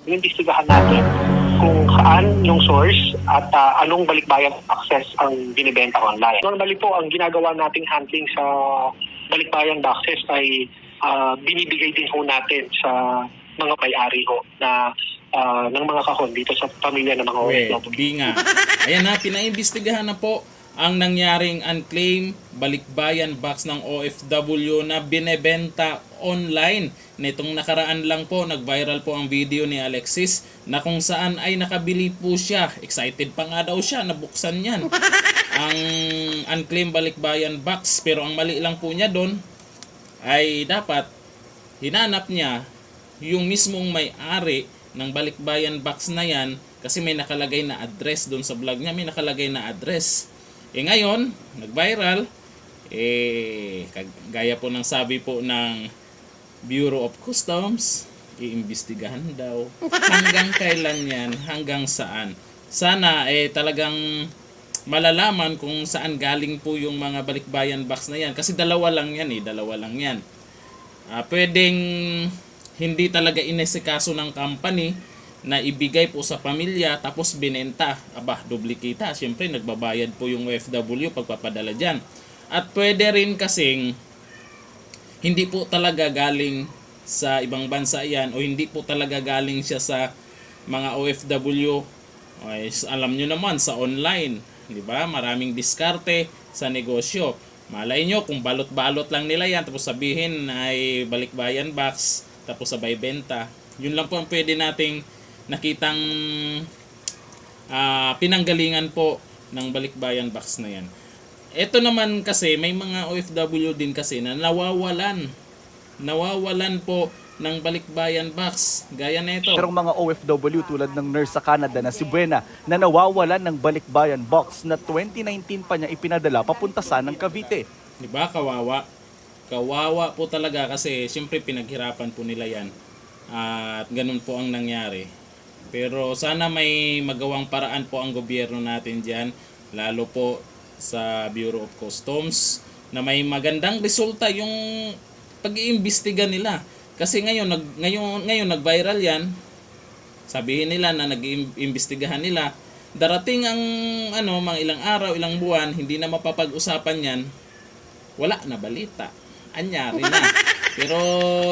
Iimbestigahan natin kung saan yung source at anong balikbayan access ang binibenta online. Normally po, ang ginagawa nating handling sa balikbayan access ay binibigay din ho natin sa mga may-ari ho na ng mga kahon dito sa pamilya ng mga OFW. Di nga. Ayan na, pinaimbestigahan na po ang nangyaring unclaimed balikbayan box ng OFW na binebenta online. Nitong nakaraan lang po, nag-viral po ang video ni Alexis na kung saan ay nakabili po siya. Excited pa nga daw siya, nabuksan yan. Ang unclaimed balikbayan box. Pero ang mali lang po niya doon ay dapat hinanap niya yung mismong may-ari ng balikbayan box na yan kasi may nakalagay na address doon sa vlog niya. May nakalagay na address. Ngayon, nag-viral, gaya po ng sabi po ng Bureau of Customs, iimbestigahan daw. Hanggang kailan yan? Hanggang saan? Sana talagang malalaman kung saan galing po yung mga balikbayan box na yan. Kasi dalawa lang yan dalawa lang yan. Pwedeng hindi talaga inesikaso ng company na ibigay po sa pamilya tapos binenta. Duplikita. Siyempre, nagbabayad po yung OFW pagpapadala dyan. At pwede rin kasing hindi po talaga galing sa ibang bansa yan o hindi po talaga galing siya sa mga OFW. Alam nyo naman, sa online. Diba? Maraming diskarte sa negosyo. Malay nyo, kung balot-balot lang nila yan tapos sabihin ay balikbayan box tapos sabay benta. Yun lang po ang pwede nating nakitang pinanggalingan po ng balikbayan box na yan. Ito naman kasi may mga OFW din kasi na nawawalan po ng balikbayan box gaya nito. Merong mga OFW tulad ng nurse sa Canada na si Buena na nawawalan ng balikbayan box na 2019 pa niya ipinadala papunta sa ng Cavite. Diba? Kawawa po talaga kasi siyempre pinaghirapan po nila yan at ganun po ang nangyari. Pero sana may magawang paraan po ang gobyerno natin dyan, lalo po sa Bureau of Customs, na may magandang resulta yung pag-iimbestiga nila. Kasi ngayon nag-viral yan, sabihin nila na nag-iimbestigahan nila, darating ang mga ilang araw, ilang buwan, hindi na mapapag-usapan yan, wala na balita. Anyari na. Pero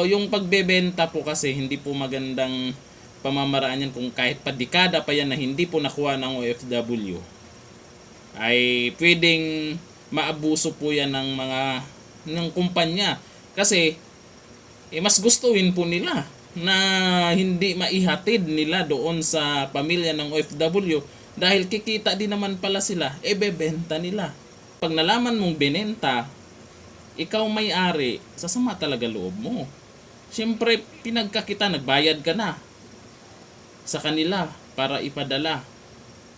yung pagbebenta po kasi hindi po magandang pamamaraan yan kung kahit pa dekada pa yan na hindi po nakuha ng OFW ay pwedeng maabuso po yan ng kumpanya kasi mas gustuin po nila na hindi maihatid nila doon sa pamilya ng OFW dahil kikita din naman pala sila, bebenta nila. Pag nalaman mong binenta, ikaw may-ari, sasama talaga loob mo. Siyempre, pinagkakita, nagbayad ka na sa kanila para ipadala.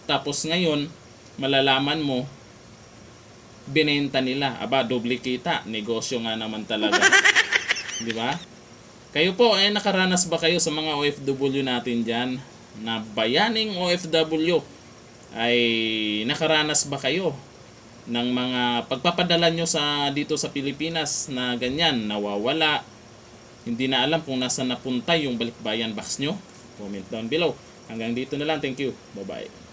Tapos ngayon, malalaman mo, binenta nila. Duplikita. Negosyo nga naman talaga. Di ba? Kayo po, nakaranas ba kayo sa mga OFW natin dyan? Na bayaning OFW? Ay nakaranas ba kayo ng mga pagpapadala nyo dito sa Pilipinas na ganyan, nawawala? Hindi na alam kung nasa napunta yung balikbayan box nyo? Comment down below. Hanggang dito na lang. Thank you. Bye-bye.